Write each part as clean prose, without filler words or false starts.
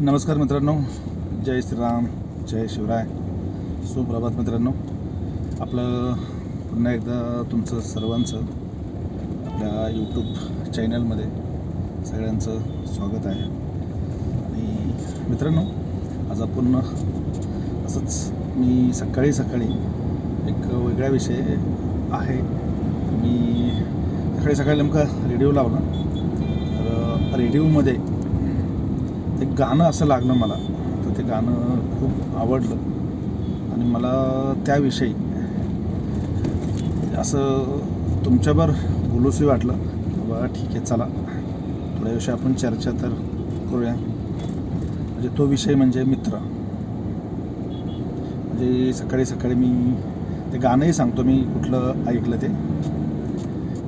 नमस्कार मित्रांनो, जय श्रीराम, जय शिवराय, सुप्रभात मित्रांनो. आपलं पुन्हा एकदा तुमचं सर्वांचं आपल्या यूट्यूब चॅनलमध्ये सगळ्यांचं स्वागत आहे. आणि मित्रांनो, आज आपण असंच मी सकाळी एक वेगळा विषय आहे. मी सकाळी नेमका रेडिओ लावला, तर रेडिओमध्ये एक गाणं असं लागलं मला, तर ते गाणं खूप आवडलं आणि मला त्याविषयी असं तुमच्यावर बोलूशी वाटलं. बाबा ठीक आहे, चला थोड्या विषयी आपण चर्चा तर करूया. म्हणजे तो विषय म्हणजे मित्र. म्हणजे सकाळी मी ते गाणंही सांगतो, मी कुठलं ऐकलं ते.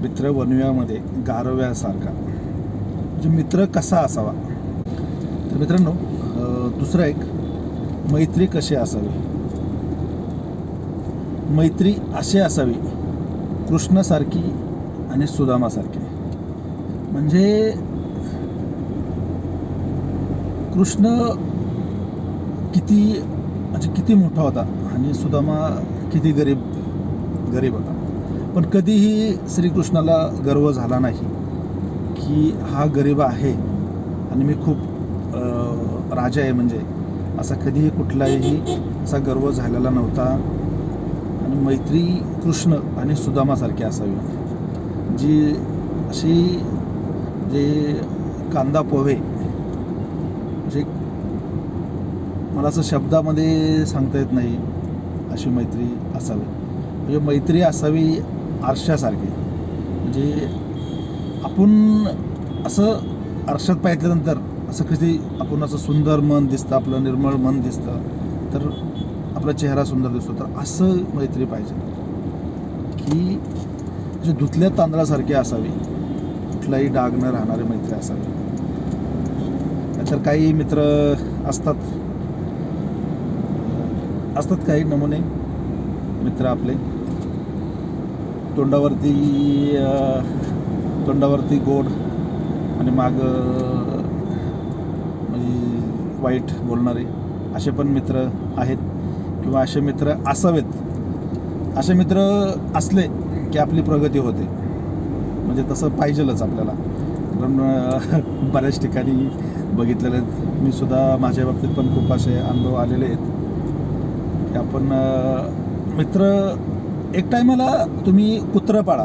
मित्र वणव्यामध्ये गारव्यासारखा. म्हणजे मित्र कसा असावा. तर मित्रांनो, दुसरं एक, मैत्री कशी असावी. मैत्री अशी असावी कृष्णासारखी आणि सुदामासारखी. म्हणजे कृष्ण किती मोठा होता आणि सुदामा किती गरीब होता, पण कधीही श्रीकृष्णाला गर्व झाला नाही की हा गरीब आहे आणि मी खूप राजा आहे. म्हणजे असा कधीही कुठलाही असा गर्व झालेला नव्हता. आणि मैत्री कृष्ण आणि सुदामासारखी असावी, जी अशी जे कांदा पोहे, म्हणजे मला असं शब्दामध्ये सांगता येत नाही, अशी मैत्री असावी. म्हणजे मैत्री असावी आरशासारखी. म्हणजे आपण असं आरशात पाहिल्यानंतर असं कधी आपण असं सुंदर मन दिसतं, आपलं निर्मळ मन दिसतं, तर आपला चेहरा सुंदर दिसतो. तर असं मैत्री पाहिजे की जे धुतल्या तांदळासारखी असावी, कुठलाही डाग न राहणारी मैत्री असावी. तर काही मित्र असतात काही नमुने मित्र आपले, तोंडावरती गोड आणि माग वाईट बोलणारे, असे पण मित्र आहेत. किंवा असे मित्र असावेत. असे मित्र असले की आपली प्रगती होते. म्हणजे तसं पाहिजेलच आपल्याला. कारण बऱ्याच ठिकाणी बघितलेले आहेत. मी सुद्धा माझ्या बाबतीत पण खूप असे अनुभव आलेले आहेत की आपण मित्र, एक टायमाला तुम्ही कुत्रं पाळा,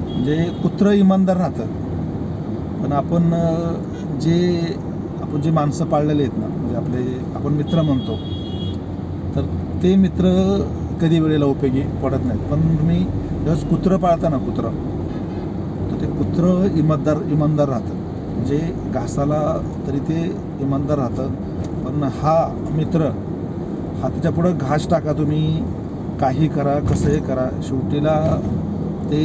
म्हणजे कुत्रं इमानदार राहतं, पण आपण जे माणसं पाळलेले आहेत ना, म्हणजे आपण मित्र म्हणतो, तर ते मित्र कधी वेळेला उपयोगी पडत नाहीत. पण तुम्ही जेव्हा कुत्रं पाळता ना, तर ते कुत्रं इमानदार राहतं. म्हणजे घासाला तरी ते इमानदार राहतं. पण हा मित्र, हा त्याच्यापुढं घास टाका तुम्ही, काही करा, कसंही करा, शेवटीला ते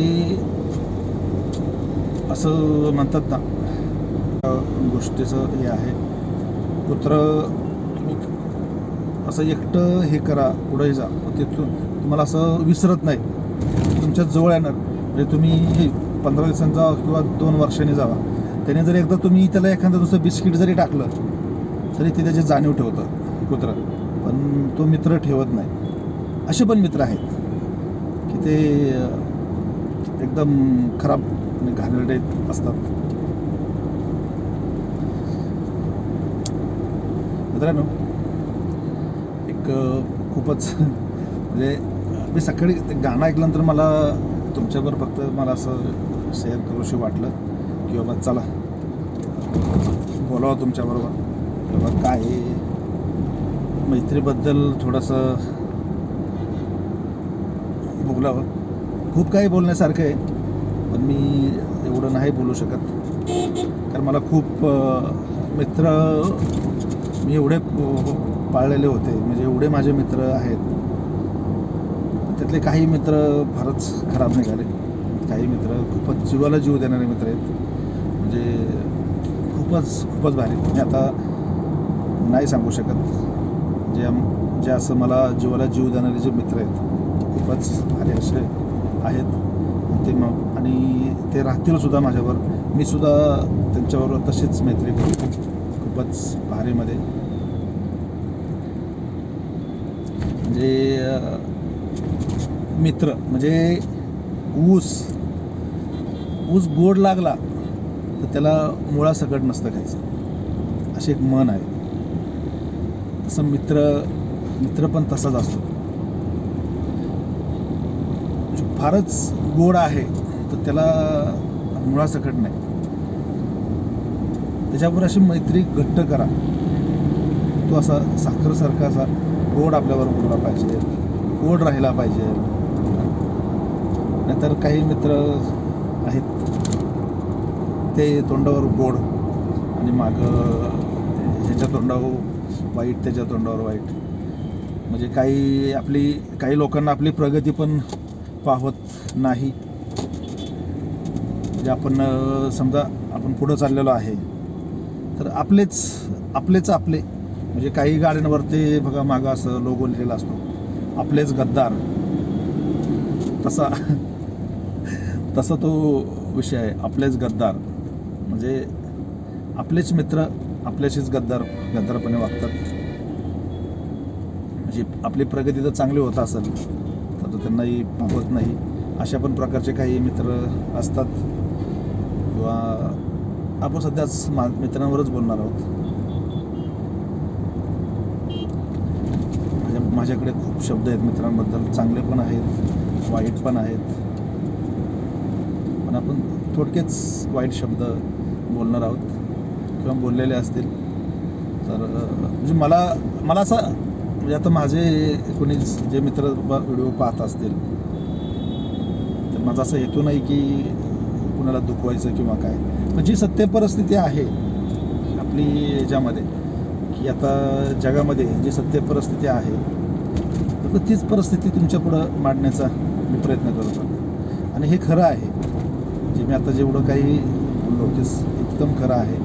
असं म्हणतात ना, गोष्टीचं हे आहे. कुत्रं तुम्ही असं एकटं हे करा, पुढे जा, तिथून तुम्हाला असं विसरत नाही, तुमच्या जवळ येणार. म्हणजे तुम्ही 15 दिवसांनी जावा किंवा 2 वर्षांनी जावा, त्याने जर एकदा तुम्ही त्याला एखादं दुसरं बिस्किट जरी टाकलं तरी ते त्याची जाणीव ठेवतं कुत्रं, पण तो मित्र ठेवत नाही. असे पण मित्र आहेत की ते एकदम खराब आणि घाणेरडे असतात. मित्रांनो, एक खूपच म्हणजे मी सकाळी ते गाणं ऐकल्यानंतर मला तुमच्याबरोबर फक्त मला असं शेअर करूशी वाटलं की बाबा चला बोलावं तुमच्याबरोबर. बाबा काय मैत्रीबद्दल थोडंसं बोलावं. खूप काही बोलण्यासारखं आहे, पण मी एवढं नाही बोलू शकत. कारण मला खूप मित्र मी एवढे पाळलेले होते, म्हणजे एवढे माझे मित्र आहेत. त्यातले काही मित्र फारच खराब निघाले, काही मित्र खूपच जीवाला जीव देणारे मित्र आहेत. म्हणजे खूपच भारी. मी आता नाही सांगू शकत. जे असं मला जीवाला जीव देणारे जे मित्र आहेत, खूपच भारी असे आहेत. आणि ते राहतील सुद्धा माझ्यावर. मी सुद्धा त्यांच्याबरोबर तशीच मैत्री करतो. खूपच भारीमध्ये. म्हणजे मित्र म्हणजे ऊस गोड लागला तर त्याला मुळासकट नसतं खायचं, अशी एक म्हण आहे. तसं मित्र पण तसाच असतो. म्हणजे फारच गोड आहे तर त्याला मुळासकट नाही. त्याच्यावर अशी मैत्री घट्ट करा, तो असा साखरसारखा असा गोड आपल्यावर बोलला पाहिजे, गोड राहिला पाहिजे. नाहीतर काही मित्र आहेत ते तोंडावर गोड आणि मागं ह्याच्या तोंडावर वाईट, त्याच्या तोंडावर वाईट. म्हणजे काही लोकांना आपली प्रगती पण पाहत नाही. म्हणजे आपण समजा आपण पुढं चाललेलो आहे तर आपलेच म्हणजे काही गाड्यांवरती बघा मागं असं लोगो लिहिलेला असतो, आपलेच गद्दार. तसा तो विषय आहे, आपलेच गद्दार. म्हणजे आपलेच मित्र आपल्याशीच गद्दारपणे वागतात. म्हणजे आपली प्रगती जर चांगली होत असेल तर त्यांनाही पाहत नाही. अशा पण प्रकारचे काही मित्र असतात. किंवा आपण सध्याच मित्रांवरच बोलणार आहोत. माझ्याकडे खूप शब्द आहेत मित्रांबद्दल, चांगले पण आहेत, वाईट पण आहेत. पण आपण थोडकेच वाईट शब्द बोलणार आहोत किंवा बोललेले असतील. तर म्हणजे मला असं म्हणजे आता माझे कोणी जे मित्र व्हिडिओ पाहत असतील तर माझा असा हेतू नाही की कुणाला दुखवायचं किंवा काय. पण जी सत्य परिस्थिती आहे आपली याच्यामध्ये, की आता जगामध्ये जी सत्य परिस्थिती आहे तर तीच परिस्थिती तुमच्या पुढं मांडण्याचा मी प्रयत्न करतो. आणि हे खरं आहे, जे मी आता जेवढं काही बोललो ते एकदम खरं आहे.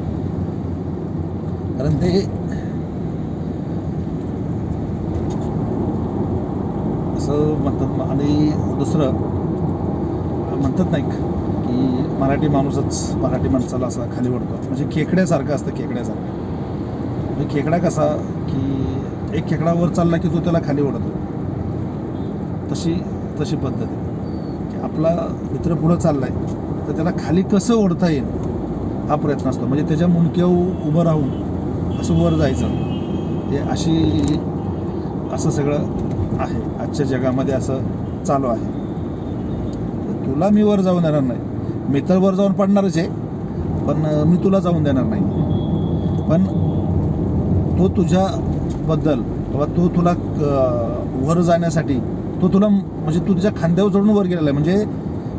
कारण ते असं म्हणतात. आणि दुसरं म्हणतात नाही की मराठी माणूसच मराठी माणसाला असा खाली ओढतो. म्हणजे खेकड्यासारखं असतं, खेकड्यासारखं. म्हणजे खेकडा कसा की एक खेकडा वर चालला की तो त्याला खाली ओढतो, तशी पद्धत आहे की आपला मित्र पुढं चालला आहे तर त्याला खाली कसं ओढता येईल हा प्रयत्न असतो. म्हणजे त्याच्या मुंडक्यावर उभं राहून असं वर जायचं, हे असं सगळं आहे आजच्या जगामध्ये, असं चालू आहे. तुला मी वर जाऊन देणार नाही, मी तर वर जाऊन पडणारच आहे, पण मी तुला जाऊन देणार नाही. पण तो तुझ्याबद्दल किंवा तो तुला वर जाण्यासाठी तो तुला म्हणजे तू तुझ्या खांद्यावर चढून वर गेलेला आहे. म्हणजे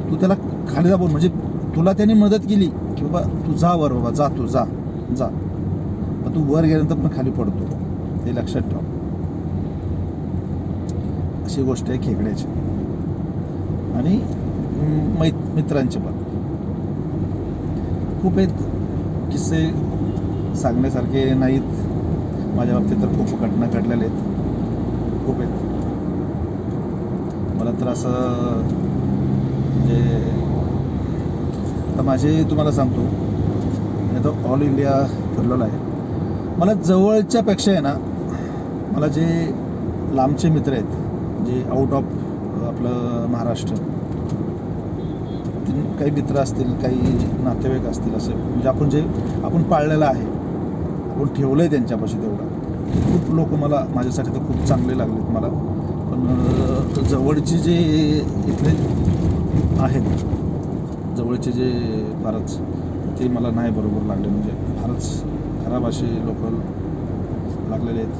तू त्याला खाली दाबून म्हणजे तुला त्याने मदत केली की बाबा तू जा वर, बाबा जा, तू जा. पण तू वर गेल्यानंतर पण खाली पडतो, हे लक्षात ठेव. अशी गोष्ट आहे खेकड्याची. आणि मित्रांचे पण खूप आहेत किस्से, सांगण्यासारखे नाहीत. माझ्या बाबतीत तर खूप घटना घडलेल्या आहेत, खूप आहेत. मला तर असं म्हणजे आता माझे तुम्हाला सांगतो, मी आता ऑल इंडिया फिरलेलो आहे. मला जवळच्यापेक्षा आहे ना, मला जे लांबचे मित्र आहेत जे आउट ऑफ आपलं महाराष्ट्र, काही मित्र असतील, काही नातेवाईक असतील, असे म्हणजे आपण पाळलेलं आहे, आपण ठेवलं आहे त्यांच्यापाशी तेवढं. खूप लोक माझ्यासाठी तर खूप चांगले लागलेत मला. पण जवळचे जे इथले आहेत, जवळचे जे फारच ते मला नाही बरोबर लागले. म्हणजे फारच खराब असे लोक लागलेले आहेत.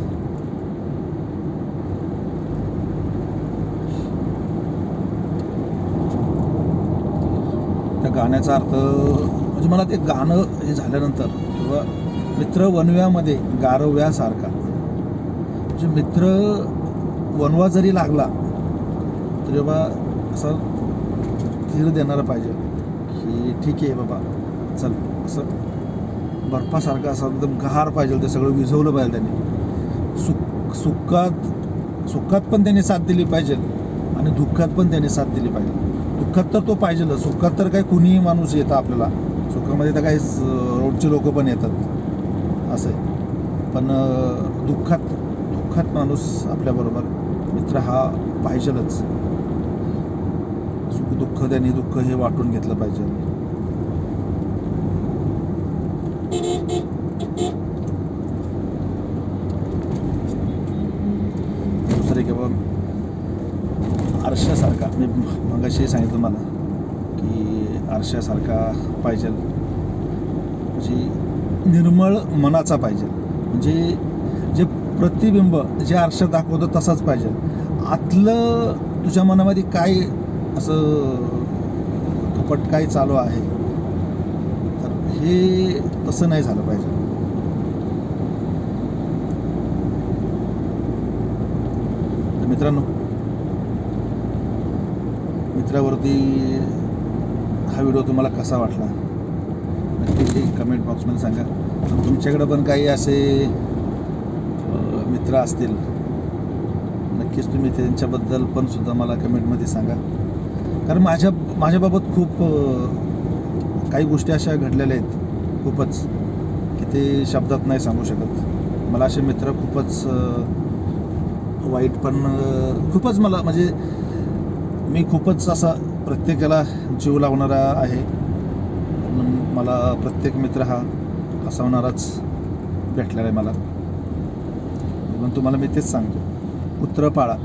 त्या गाण्याचा अर्थ म्हणजे मला ते गाणं हे झाल्यानंतर किंवा मित्र वनव्यामध्ये गारव्यासारखा, म्हणजे मित्र वनवा जरी लागला तरी बाबा असं धीर देणारं पाहिजे की ठीक आहे बाबा चल, असं बर्फासारखं असं एकदम गहार पाहिजे, ते सगळं विझवलं पाहिजे त्यांनी. सुखात पण त्यांनी साथ दिली पाहिजे आणि दुःखात पण त्यांनी साथ दिली पाहिजे. दुःखात तर तो पाहिजेलच, सुखात तर काही कुणीही माणूस येतं आपल्याला, सुखामध्ये तर काही रोडचे लोक पण येतात. असं आहे. पण दुःखात माणूस आपल्याबरोबर मित्र हा पाहिजेलच. सुख दुःख त्यांनी दुःख हे वाटून घेतलं पाहिजे. दुसरे किंवा आरशासारखा, मी मगाशी सांगितलं मला की आरशासारखा पाहिजे, म्हणजे निर्मळ मनाचा पाहिजे. म्हणजे जे प्रतिबिंब जे आरशात दाखवतं तसाच पाहिजे. आतलं तुझ्या मनामध्ये काय असं कपट काय चालू आहे, तर हे तसं नाही झालं पाहिजे. तर मित्रांनो, मित्रावरती हा व्हिडिओ तुम्हाला कसा वाटला नक्की कमेंट बॉक्समध्ये सांगा. तुमच्याकडे पण काही असे मित्र असतील, नक्कीच तुम्ही त्यांच्याबद्दल पण सुद्धा मला कमेंटमध्ये सांगा. कारण माझ्याबाबत खूप काही गोष्टी अशा घडलेल्या आहेत खूपच, की ते शब्दात नाही सांगू शकत. मला असे मित्र खूपच वाईट, पण खूपच मला म्हणजे मी खूपच असा प्रत्येकाला जीव लावणारा आहे. मला प्रत्येक मित्र हा हसवणाराच भेटलेला आहे मला. पण तुम्हाला मी तेच सांगतो, कुत्र पाळा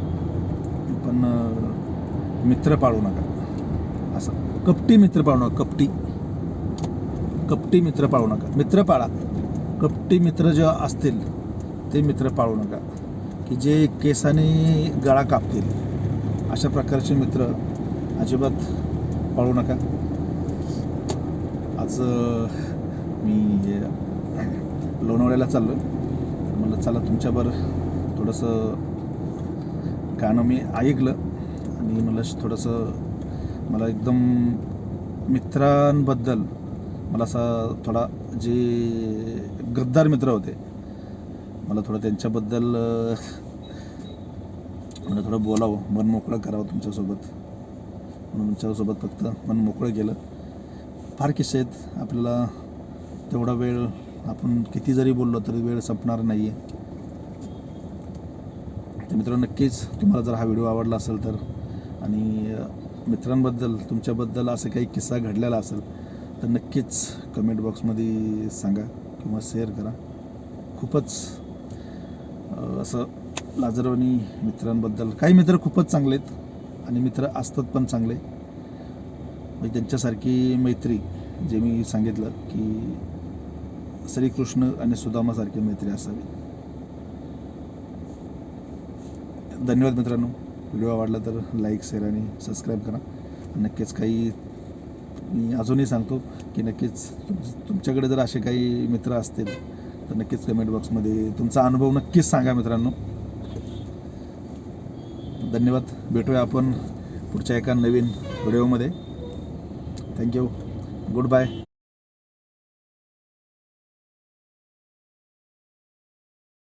पण मित्र पाळू नका. असं कपटी मित्र पाळू नका. कपटी मित्र पाळू नका. मित्र पाळा, कपटी मित्र जे असतील ते मित्र पाळू नका, की जे केसाने गळा कापतील. अशा प्रकारचे मित्र अजिबात पाळू नका. आज मी लोणावळ्याला चाललो आहे. म्हणलं चला तुमच्याबरोबर थोडंसं गाणं मी ऐकलं आणि मला थोडंसं मला एकदम मित्रांबद्दल मला असा थोडा जे गद्दार मित्र होते, मला थोडं त्यांच्याबद्दल मला थोडं बोलावं, मन मोकळं करावं तुमच्यासोबत, म्हणून तुमच्यासोबत फक्त मन मोकळं केलं. फार किस्से आहेत, आपल्याला तेवढा वेळ आपण किती जरी बोललो तरी वेळ संपणार नाही आहे. तर मित्रांनो, नक्कीच तुम्हाला जर हा व्हिडिओ आवडला असेल तर, आणि मित्रांबद्दल तुमच्याबद्दल असं काही किस्सा घडलेला असेल तर नक्कीच कमेंट बॉक्समध्ये सांगा किंवा शेअर करा. खूपच असं लाजरवाणी मित्रांबद्दल, काही मित्र खूपच चांगले आहेत आणि मित्र असतात पण चांगले, म्हणजे त्यांच्यासारखी मैत्री जे मी सांगितलं की श्रीकृष्ण आणि सुदामासारखी मैत्री असावी. धन्यवाद मित्रांनो. व्हिडिओ आवडला तर लाईक, शेअर आणि सबस्क्राईब करा. नक्कीच काही मी अजूनही सांगतो की नक्कीच तुमच्याकडे जर असे काही मित्र असतील तर नक्कीच कमेंट बॉक्समध्ये तुमचा अनुभव नक्कीच सांगा मित्रांनो. धन्यवाद. भेटूया आपण पुढच्या एका नवीन व्हिडिओमध्ये. थँक्यू. Good bye.